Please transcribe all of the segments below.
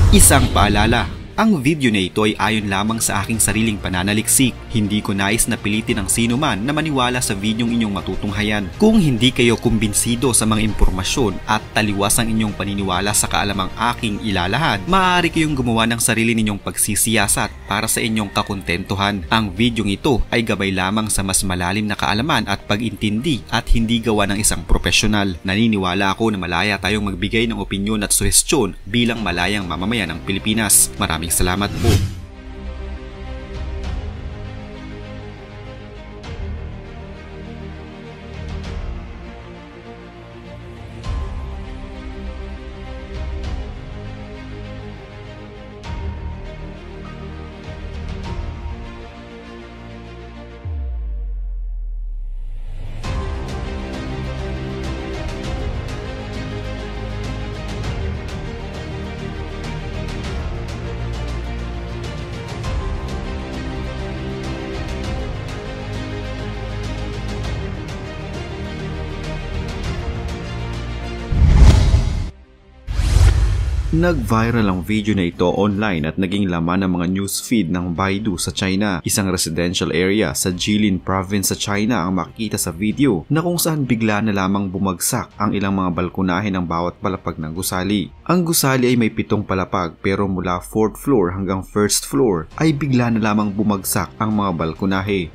Isang paalala, ang video na ito ay ayon lamang sa aking sariling pananaliksik. Hindi ko nais na pilitin ang sino man na maniwala sa videong inyong matutunghayan. Kung hindi kayo kumbinsido sa mga impormasyon at taliwas ang inyong paniniwala sa kaalamang aking ilalahad, maaari kayong gumawa ng sarili ninyong pagsisiyasat para sa inyong kakontentuhan. Ang videong ito ay gabay lamang sa mas malalim na kaalaman at pag-intindi at hindi gawa ng isang profesional. Naniniwala ako na malaya tayong magbigay ng opinyon at suhestyon bilang malayang mamamayan ng Pilipinas. Maraming salamat po. Nag-viral ang video na ito online at naging laman ng mga newsfeed ng Baidu sa China. Isang residential area sa Jilin Province sa China ang makikita sa video na kung saan bigla na lamang bumagsak ang ilang mga balkonahe ng bawat palapag ng gusali. Ang gusali ay may 7 palapag pero mula 4th floor hanggang 1st floor ay bigla na lamang bumagsak ang mga balkonahe.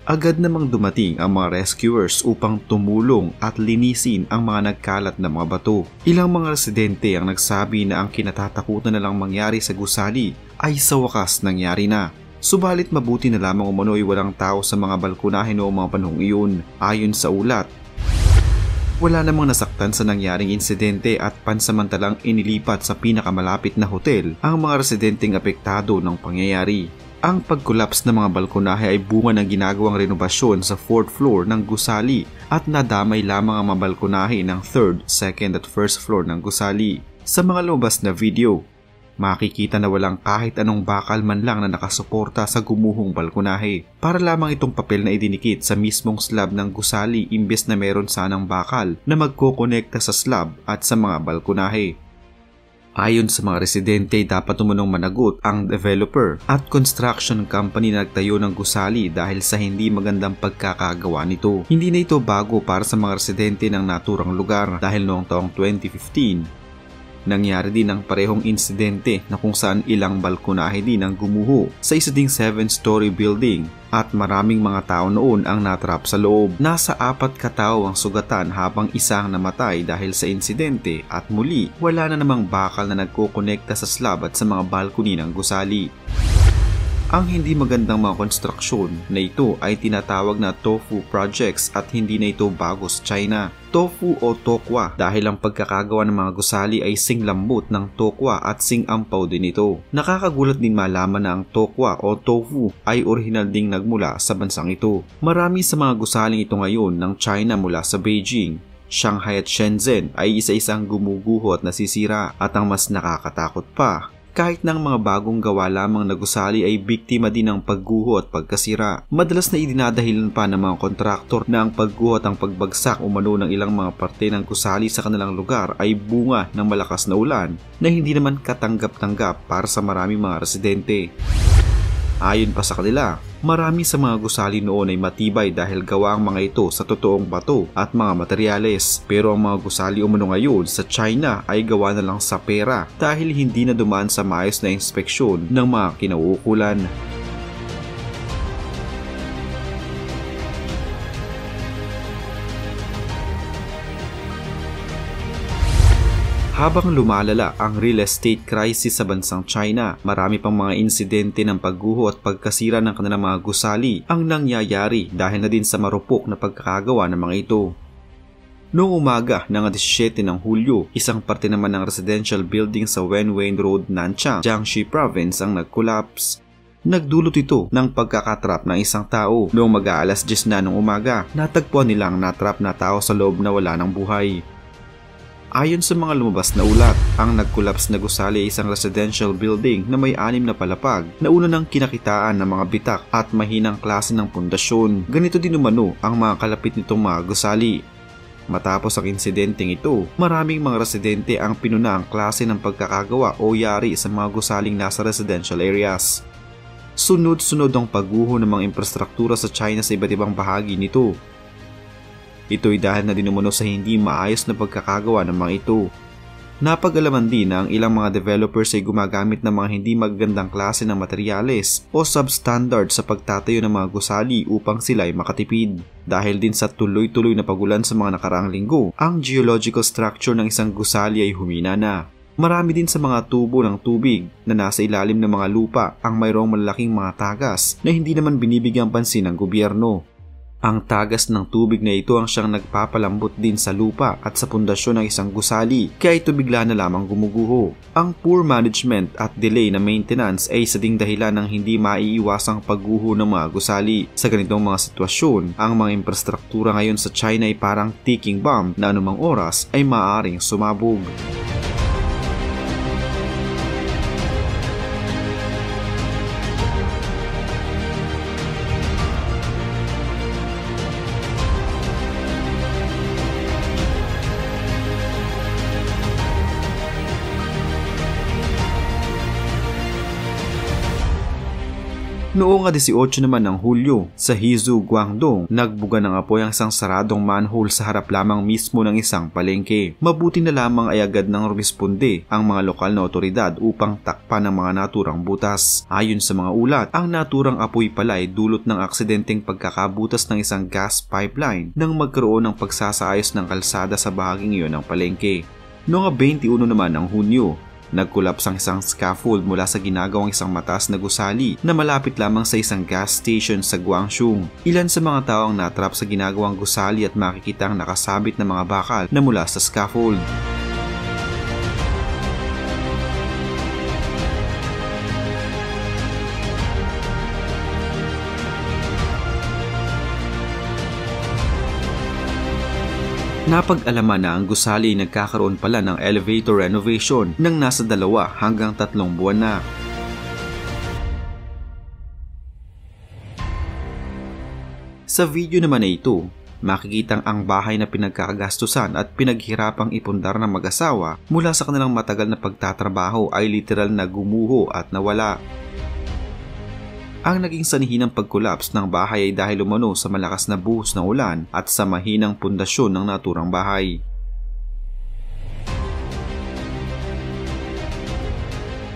Agad namang dumating ang mga rescuers upang tumulong at linisin ang mga nagkalat na mga bato. Ilang mga residente ang nagsabi na ang kinatatakutan na lang mangyari sa gusali ay sa wakas nangyari na. Subalit mabuti na lamang umano'y walang tao sa mga balkonahe noong mga panahong iyon. Ayon sa ulat, wala namang nasaktan sa nangyaring insidente at pansamantalang inilipat sa pinakamalapit na hotel ang mga residenteng apektado ng pangyayari. Ang pagkolaps ng mga balkonahe ay bunga ng ginagawang renovasyon sa 4th floor ng gusali at nadamay lamang ang mga balkonahe ng 3rd, 2nd at 1st floor ng gusali. Sa mga lumabas na video, makikita na walang kahit anong bakal man lang na nakasuporta sa gumuhong balkonahe. Para lamang itong papel na idinikit sa mismong slab ng gusali imbes na meron sanang bakal na magkokonekta sa slab at sa mga balkonahe. Ayon sa mga residente, dapat umunong managot ang developer at construction company na nagtayo ng gusali dahil sa hindi magandang pagkakagawa nito. Hindi na ito bago para sa mga residente ng naturang lugar dahil noong taong 2015, nangyari din ang parehong insidente na kung saan ilang balkonahe din ang gumuho sa isa ding 7-story building at maraming mga tao noon ang natrap sa loob. Nasa 4 katao ang sugatan habang isang namatay dahil sa insidente at muli wala na namang bakal na nagkokonekta sa slab at sa mga balkoni ng gusali. Ang hindi magandang mga konstruksyon na ito ay tinatawag na tofu projects at hindi na ito bago sa China. Tofu o tokwa dahil ang pagkakagawa ng mga gusali ay singlambot ng tokwa at singampaw din ito. Nakakagulat din malaman na ang tokwa o tofu ay orihinal ding nagmula sa bansang ito. Marami sa mga gusaling ito ngayon ng China mula sa Beijing, Shanghai at Shenzhen ay isa-isang gumuguho at nasisira at ang mas nakakatakot pa, kahit ng mga bagong gawa lamang na gusali ay biktima din ng pagguho at pagkasira. Madalas na idinadahilan pa ng mga kontraktor na ang pagguho at ang pagbagsak umano ng ilang mga parte ng gusali sa kanilang lugar ay bunga ng malakas na ulan na hindi naman katanggap-tanggap para sa maraming mga residente. Ayon pa sa kanila, marami sa mga gusali noon ay matibay dahil gawa ang mga ito sa totoong bato at mga materyales. Pero ang mga gusali umano ngayon sa China ay gawa na lang sa pera dahil hindi na dumaan sa maayos na inspeksyon ng mga kinauukulan. Habang lumalala ang real estate crisis sa bansang China, marami pang mga insidente ng pagguho at pagkasira ng kanilang mga gusali ang nangyayari dahil na din sa marupok na pagkakagawa ng mga ito. Noong umaga ng 17 ng Hulyo, isang parte naman ng residential building sa Wenwen Road, Nanchang, Jiangxi Province ang nag-collapse. Nagdulot ito ng pagkakatrap ng isang tao. Noong mag-aalas 10 na ng umaga, natagpuan nilang natrap na tao sa loob na wala ng buhay. Ayon sa mga lumabas na ulat, ang nag-collapse na gusali ay isang residential building na may 6 na palapag na una ng kinakitaan ng mga bitak at mahinang klase ng pundasyon. Ganito din umano ang mga kalapit nitong mga gusali. Matapos ang insidenteng ito, maraming mga residente ang pinuna ang klase ng pagkakagawa o yari sa mga gusaling nasa residential areas. Sunod-sunod ang pagguho ng mga infrastruktura sa China sa iba't ibang bahagi nito. Ito'y dahil na din umano sa hindi maayos na pagkakagawa ng mga ito. Napag-alaman din na ang ilang mga developers ay gumagamit ng mga hindi magagandang klase ng materyales o substandard sa pagtatayo ng mga gusali upang sila ay makatipid. Dahil din sa tuloy-tuloy na pagulan sa mga nakaraang linggo, ang geological structure ng isang gusali ay humina na. Marami din sa mga tubo ng tubig na nasa ilalim ng mga lupa ang mayroong malalaking mga tagas na hindi naman binibigyang pansin ng gobyerno. Ang tagas ng tubig na ito ang siyang nagpapalambot din sa lupa at sa pundasyon ng isang gusali kaya ito bigla na lamang gumuguho. Ang poor management at delay na maintenance ay isa ding dahilan ng hindi maiiwasang pagguho ng mga gusali. Sa ganitong mga sitwasyon, ang mga infrastruktura ngayon sa China ay parang ticking bomb na anumang oras ay maaaring sumabog. Noong 18 naman ng Hulyo, sa Hizhou, Guangdong, nagbuga ng apoy ang isang saradong manhole sa harap lamang mismo ng isang palengke. Mabuti na lamang ay agad nang rumisponde ang mga lokal na otoridad upang takpan ang mga naturang butas. Ayon sa mga ulat, ang naturang apoy pala ay dulot ng aksidenteng pagkakabutas ng isang gas pipeline nang magkaroon ng pagsasaayos ng kalsada sa bahaging iyon ng palengke. Noong 21 naman ng Hunyo, nagkulaps ang isang scaffold mula sa ginagawang isang mataas na gusali na malapit lamang sa isang gas station sa Guangzhou. Ilan sa mga tao ang natrap sa ginagawang gusali at makikita ang nakasabit na mga bakal na mula sa scaffold. Napag-alaman na ang gusali ay nagkakaroon pala ng elevator renovation ng nasa 2 hanggang 3 buwan na. Sa video naman na ito, makikitang ang bahay na pinagkakagastusan at pinaghirapang ipundar ng mag-asawa mula sa kanilang matagal na pagtatrabaho ay literal na gumuho at nawala. Ang naging sanhi ng pagkolaps ng bahay ay dahil umano sa malakas na buhos ng ulan at sa mahinang pundasyon ng naturang bahay.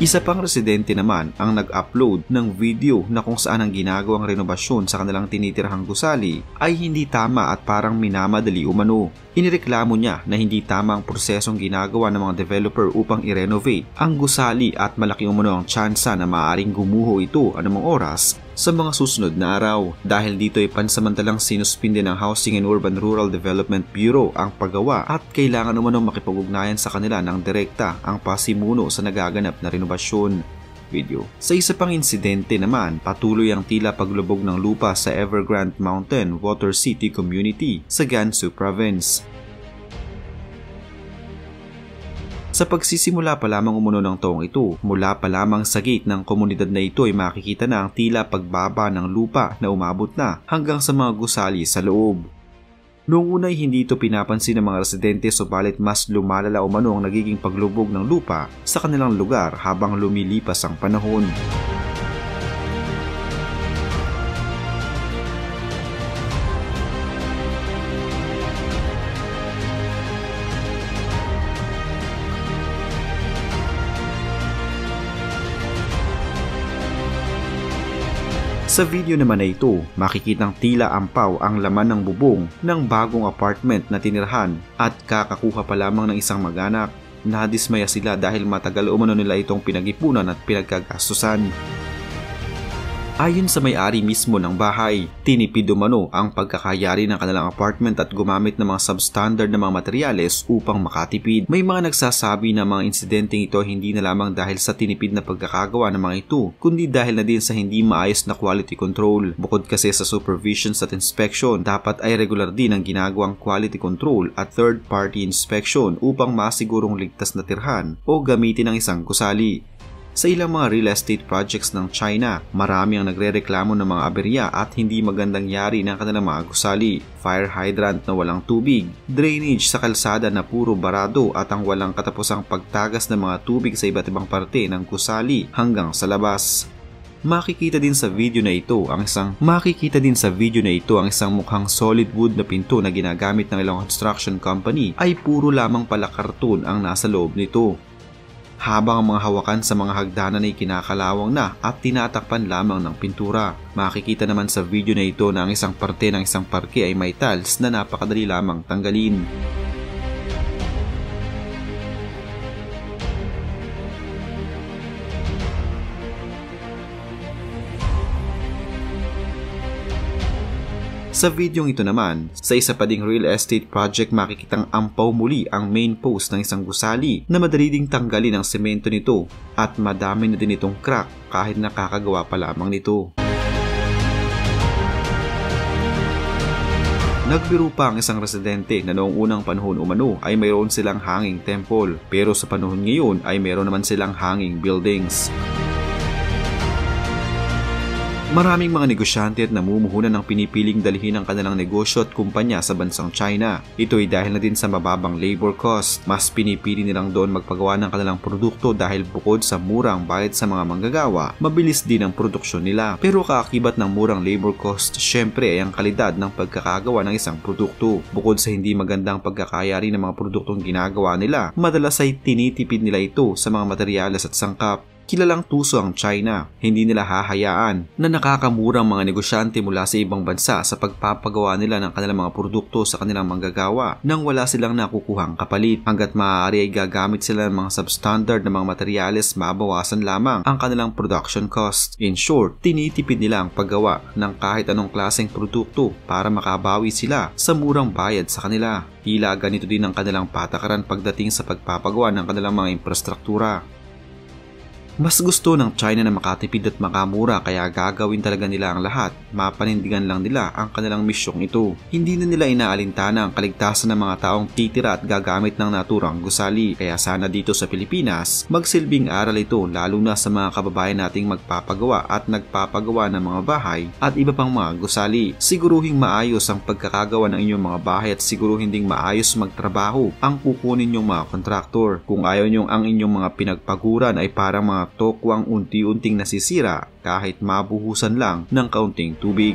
Isa pang residente naman ang nag-upload ng video na kung saan ang ginagawang renovasyon sa kanilang tinitirahang gusali ay hindi tama at parang minamadali umano. Inireklamo niya na hindi tama ang prosesong ginagawa ng mga developer upang i-renovate ang gusali at malaki umano ang tsansa na maaaring gumuho ito anumang oras sa mga susunod na araw. Dahil dito ay pansamantalang sinuspinde ng Housing and Urban Rural Development Bureau ang paggawa at kailangan umano makipag-ugnayan sa kanila ng direkta ang pasimuno sa nagaganap na renovasyon. Video. Sa isa pang insidente naman, patuloy ang tila paglubog ng lupa sa Evergrande Mountain Water City Community sa Gansu Province. Sa pagsisimula pa lamang umuno ng taong ito, mula pa lamang sa gate ng komunidad na ito ay makikita na ang tila pagbaba ng lupa na umabot na hanggang sa mga gusali sa loob. Noong una ay hindi ito pinapansin ng mga residente subalit mas lumalala umano ang nagiging paglubog ng lupa sa kanilang lugar habang lumilipas ang panahon. Sa video naman na ito, makikitang tila ampaw ang laman ng bubong ng bagong apartment na tinirahan at kakakuha pa lamang ng isang mag-anak. Nadismaya sila dahil matagal umano nila itong pinag-ipunan at pinagkagastusan. Ayon sa may-ari mismo ng bahay, tinipid umano ang pagkakayari ng kanilang apartment at gumamit ng mga substandard na mga materyales upang makatipid. May mga nagsasabi na mga insidenteng ito hindi na lamang dahil sa tinipid na pagkakagawa ng mga ito, kundi dahil na din sa hindi maayos na quality control. Bukod kasi sa supervisions at inspection, dapat ay regular din ang ginagawang quality control at third-party inspection upang masigurong ligtas na tirhan o gamitin ang isang gusali. Sa ilang mga real estate projects ng China, marami ang nagrereklamo ng mga aberya at hindi magandang yari ng kanilang mga gusali, fire hydrant na walang tubig, drainage sa kalsada na puro barado at ang walang katapusang pagtagas ng mga tubig sa iba't ibang parte ng gusali hanggang sa labas. Makikita din sa video na ito ang isang mukhang solid wood na pinto na ginagamit ng ilang construction company ay puro lamang pala karton ang nasa loob nito. Habang ang mga hawakan sa mga hagdanan ay kinakalawang na at tinatakpan lamang ng pintura. Makikita naman sa video na ito na ang isang parte ng isang parke ay may tiles na napakadali lamang tanggalin. Sa videong ito naman, sa isa pa ding real estate project makikitang ampaw muli ang main post ng isang gusali na madali ding tanggalin ang semento nito at madami na din itong crack kahit nakakagawa pa lamang nito. Nagbiro pa ang isang residente na noong unang panahon umano ay mayroon silang hanging temple pero sa panahon ngayon ay mayroon naman silang hanging buildings. Maraming mga negosyante at namumuhunan ng pinipiling dalhin ang kanilang negosyo at kumpanya sa bansang China. Ito ay dahil na din sa mababang labor cost. Mas pinipili nilang doon magpagawa ng kanilang produkto dahil bukod sa murang bayad sa mga manggagawa, mabilis din ang produksyon nila. Pero kaakibat ng murang labor cost, syempre ay ang kalidad ng pagkakagawa ng isang produkto. Bukod sa hindi magandang pagkakayari ng mga produktong ginagawa nila, madalas ay tinitipid nila ito sa mga materyales at sangkap. Kilalang tuso ang China, hindi nila hahayaan na nakakamurang mga negosyante mula sa ibang bansa sa pagpapagawa nila ng kanilang mga produkto sa kanilang manggagawa nang wala silang nakukuhang kapalit. Hanggat maaari ay gagamit sila ng mga substandard na mga materyales, mabawasan lamang ang kanilang production cost. In short, tinitipid nila ang paggawa ng kahit anong klaseng produkto para makabawi sila sa murang bayad sa kanila. Tila ganito din ang kanilang patakaran pagdating sa pagpapagawa ng kanilang mga infrastruktura. Mas gusto ng China na makatipid at makamura kaya gagawin talaga nila ang lahat. Mapanindigan lang nila ang kanilang misyong ito. Hindi na nila inaalintana ang kaligtasan ng mga taong titira at gagamit ng naturang gusali. Kaya sana dito sa Pilipinas, magsilbing aral ito lalo na sa mga kababayan nating magpapagawa at nagpapagawa ng mga bahay at iba pang mga gusali. Siguruhing maayos ang pagkakagawa ng inyong mga bahay at siguruhin ding maayos magtrabaho ang kukunin nyong mga kontraktor. Kung ayaw nyong ang inyong mga pinagpaguran ay parang mga tokwang unti-unting nasisira kahit mabuhusan lang ng kaunting tubig.